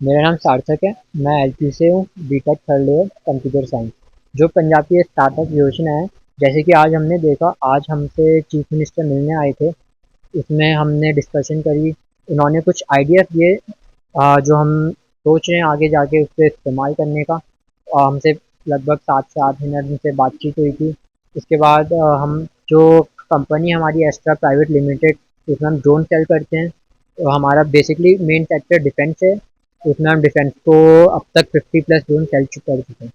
मेरा नाम सार्थक है। मैं एलपी से हूँ, BTech third year computer science. जो पंजाब की स्टार्टअप योजना है, जैसे कि आज हमने देखा, आज हमसे चीफ मिनिस्टर मिलने आए थे। उसमें हमने डिस्कशन करी। उन्होंने कुछ आइडिया दिए जो हम सोच रहे हैं आगे जाके उससे इस्तेमाल करने का। हमसे लगभग 7 से 8 मिनट उनसे बातचीत हुई थी। उसके बाद हम जो कंपनी हमारी एस्ट्रा प्राइवेट लिमिटेड, उसमें हम ड्रोन सेल करते हैं। तो हमारा बेसिकली मेन सेक्टर डिफेंस है। उसमें हम डिफेंस को अब तक 50+ ड्रोन सेल कर चुके हैं।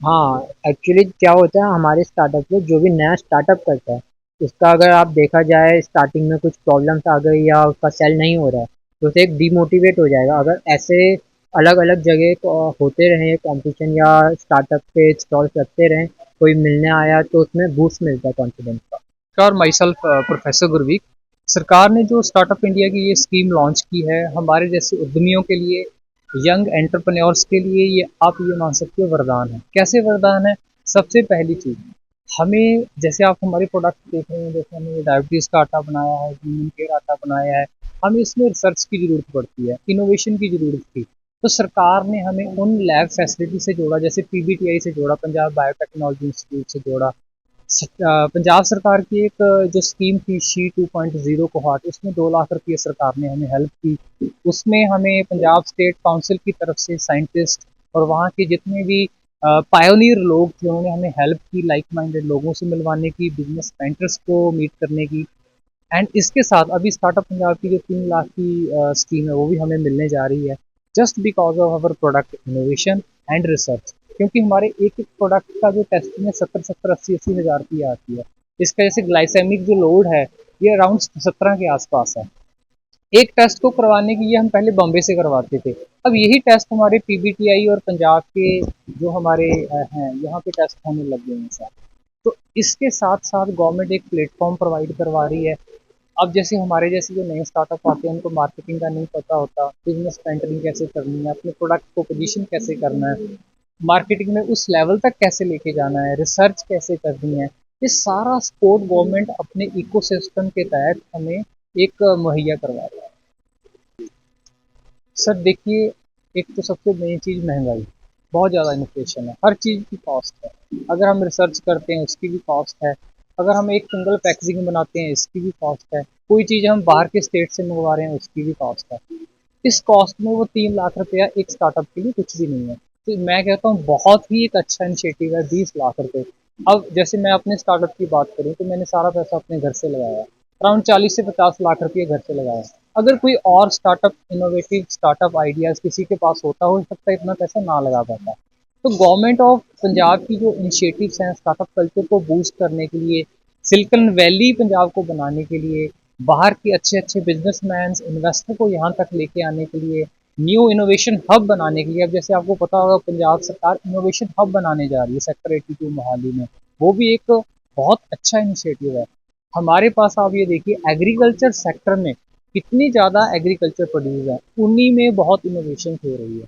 हाँ, एक्चुअली क्या होता है हमारे स्टार्टअप में, जो भी नया स्टार्टअप करता है उसका अगर आप देखा जाए स्टार्टिंग में कुछ प्रॉब्लम्स आ गई या उसका सेल नहीं हो रहा है तो उसे एक डीमोटिवेट हो जाएगा। अगर ऐसे अलग अलग जगह होते रहे कंपटीशन या स्टार्टअप पे स्टॉल्स लगते रहे, कोई मिलने आया तो उसमें बूस्ट मिलता है कॉन्फिडेंस का। नमस्कार, माई सेल्फ प्रोफेसर गुरवीक। सरकार ने जो स्टार्टअप इंडिया की ये स्कीम लॉन्च की है, हमारे जैसे उद्यमियों के लिए, यंग एंटरप्रेन्योर्स के लिए, ये आप ये मान सकते हो वरदान है। कैसे वरदान है? सबसे पहली चीज़, हमें जैसे आप हमारे प्रोडक्ट देख रहे हैं, जैसे हमने डायबिटीज़ का आटा बनाया है, ह्यूमन केयर आटा बनाया है, हमें इसमें रिसर्च की ज़रूरत पड़ती है, इनोवेशन की ज़रूरत थी। तो सरकार ने हमें उन लैब फैसिलिटी से जोड़ा, जैसे पीबीटीआई से जोड़ा, पंजाब बायोटेक्नोलॉजी इंस्टीट्यूट से जोड़ा। पंजाब सरकार की एक जो स्कीम थी शी 2.0 कोहॉर्ट, उसमें 2 लाख रुपये सरकार ने हमें हेल्प की। उसमें हमें पंजाब स्टेट काउंसिल की तरफ से साइंटिस्ट और वहाँ के जितने भी पायोनियर लोग थे, उन्होंने हमें हेल्प की, लाइक माइंडेड लोगों से मिलवाने की, बिजनेस मेंटर्स को मीट करने की। एंड इसके साथ अभी स्टार्टअप पंजाब की जो 3 लाख की स्कीम है, वो भी हमें मिलने जा रही है, just because of our product innovation and research. क्योंकि हमारे एक एक प्रोडक्ट का जो टेस्टिंग है 70-70, 80-80 हज़ार की आती है। इसका जैसे ग्लाइसेमिक जो लोड है, ये अराउंड 17 के आसपास है। एक टेस्ट को करवाने के लिए हम पहले बॉम्बे से करवाते थे। अब यही टेस्ट हमारे पीबीटीआई और पंजाब के जो हमारे हैं, यहाँ पे टेस्ट होने लग गए हैं सर। तो इसके साथ साथ गवर्नमेंट एक प्लेटफॉर्म प्रोवाइड करवा रही है। अब जैसे हमारे जैसे जो नए स्टार्टअप आते हैं, उनको मार्केटिंग का नहीं पता होता, बिजनेस मेंटरिंग कैसे करनी है, अपने प्रोडक्ट को पोजीशन कैसे करना है, मार्केटिंग में उस लेवल तक कैसे लेके जाना है, रिसर्च कैसे करनी है, ये सारा सपोर्ट गवर्नमेंट अपने इकोसिस्टम के तहत हमें एक मुहैया करवा रहा है। सर देखिए, एक तो सबसे मेन चीज़ महंगाई, बहुत ज़्यादा इन्फ्लेशन है, हर चीज़ की कॉस्ट है। अगर हम रिसर्च करते हैं उसकी भी कॉस्ट है, अगर हम एक सिंगल पैकेजिंग बनाते हैं इसकी भी कॉस्ट है, कोई चीज़ हम बाहर के स्टेट से मंगवा रहे हैं उसकी भी कॉस्ट है। इस कॉस्ट में वो 3 लाख रुपया एक स्टार्टअप के लिए कुछ भी नहीं है। तो मैं कहता हूँ बहुत ही एक अच्छा इनिशिएटिव है 20 लाख रुपए। अब जैसे मैं अपने स्टार्टअप की बात करूँ तो मैंने सारा पैसा अपने घर से लगाया, अराउंड 40 से 50 लाख रुपये घर से लगाया। अगर कोई और स्टार्टअप, इनोवेटिव स्टार्टअप आइडियाज़ किसी के पास होता, हो सकता है इतना पैसा ना लगा पाता। तो गवर्नमेंट ऑफ पंजाब की जो इनिशिएटिव्स हैं स्टार्टअप कल्चर को बूस्ट करने के लिए, सिलिकॉन वैली पंजाब को बनाने के लिए, बाहर के अच्छे अच्छे बिजनेसमैन इन्वेस्टर को यहाँ तक लेके आने के लिए, न्यू इनोवेशन हब बनाने के लिए। अब जैसे आपको पता होगा पंजाब सरकार इनोवेशन हब बनाने जा रही है सेक्टर 82 मोहाली में, वो भी एक बहुत अच्छा इनिशिएटिव है। हमारे पास आप ये देखिए एग्रीकल्चर सेक्टर में कितनी ज़्यादा एग्रीकल्चर प्रोड्यूस है, उन्हीं में बहुत इनोवेशन हो रही है,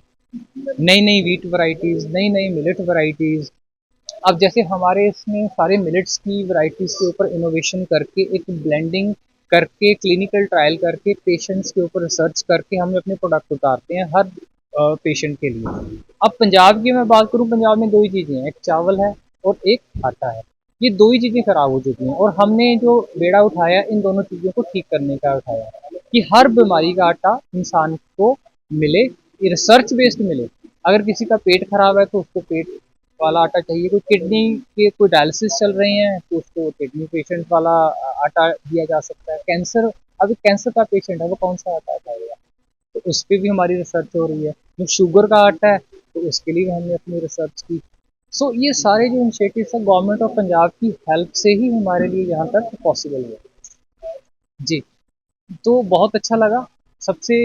नई नई व्हीट वैरायटीज़, नई नई मिलेट वैरायटीज़। अब जैसे हमारे इसमें सारे मिलेट्स की वैरायटीज़ के ऊपर इनोवेशन करके, एक ब्लेंडिंग करके, क्लिनिकल ट्रायल करके, पेशेंट्स के ऊपर रिसर्च करके हम अपने प्रोडक्ट उतारते हैं हर पेशेंट के लिए। अब पंजाब की मैं बात करूँ, पंजाब में दो ही चीज़ें हैं, एक चावल है और एक आटा है। ये दो ही चीज़ें खराब हो चुकी हैं और हमने जो बेड़ा उठाया इन दोनों चीज़ों को ठीक करने का उठाया, कि हर बीमारी का आटा इंसान को मिले, रिसर्च बेस्ड मिले। अगर किसी का पेट खराब है तो उसको पेट वाला आटा चाहिए, कोई किडनी के कोई डायलिसिस चल रहे हैं तो उसको किडनी पेशेंट वाला आटा दिया जा सकता है। कैंसर, अभी कैंसर का पेशेंट है, वो कौन सा आटा खाएगा? तो उस पर भी हमारी रिसर्च हो रही है। जो शुगर का आटा है तो उसके लिए भी हमने अपनी रिसर्च की। सो ये सारे जो इनिशिएटिव्स हैं गवर्नमेंट ऑफ पंजाब की हेल्प से ही हमारे लिए यहाँ तक पॉसिबल हुआ। जी, तो बहुत अच्छा लगा। सबसे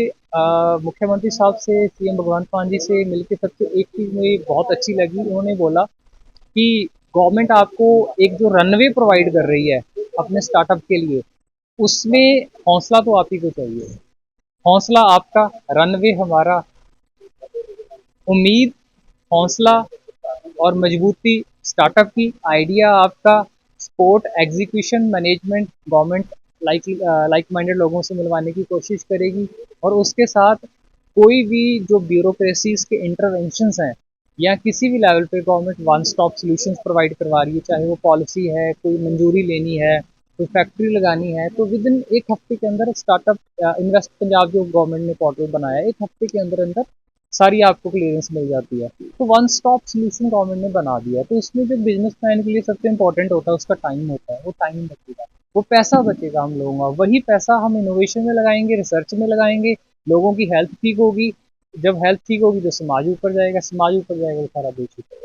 मुख्यमंत्री साहब से, सीएम भगवंत मान जी से मिलके सबसे एक चीज़ मुझे बहुत अच्छी लगी, उन्होंने बोला कि गवर्नमेंट आपको एक जो रनवे प्रोवाइड कर रही है अपने स्टार्टअप के लिए, उसमें हौसला तो आप ही को चाहिए। हौसला आपका, रनवे हमारा, उम्मीद, हौसला और मजबूती स्टार्टअप की, आइडिया आपका, support, execution, management, government like like minded लोगों से मिलवाने की कोशिश करेगी। और उसके साथ कोई भी जो ब्यूरोक्रेसीज के इंटरवेंशंस हैं या किसी भी लेवल पे government one stop solutions provide करवा रही है, चाहे वो पॉलिसी है, कोई मंजूरी लेनी है, कोई फैक्ट्री लगानी है, तो विद इन एक हफ्ते के अंदर स्टार्टअप इन्वेस्ट पंजाब जो गवर्नमेंट ने पोर्टल बनाया है, एक हफ्ते के अंदर अंदर सारी आपको क्लियरेंस मिल जाती है। तो वन स्टॉप सॉल्यूशन गवर्नमेंट ने बना दिया है। तो इसमें जो बिजनेसमैन के लिए सबसे इंपॉर्टेंट होता है उसका टाइम होता है, वो टाइम बचेगा, वो पैसा बचेगा हम लोगों का, वही पैसा हम इनोवेशन में लगाएंगे, रिसर्च में लगाएंगे, लोगों की हेल्थ ठीक होगी, जब हेल्थ ठीक होगी तो समाज ऊपर जाएगा, समाज ऊपर जाएगा तो सारा देश ऊपर जाएगा।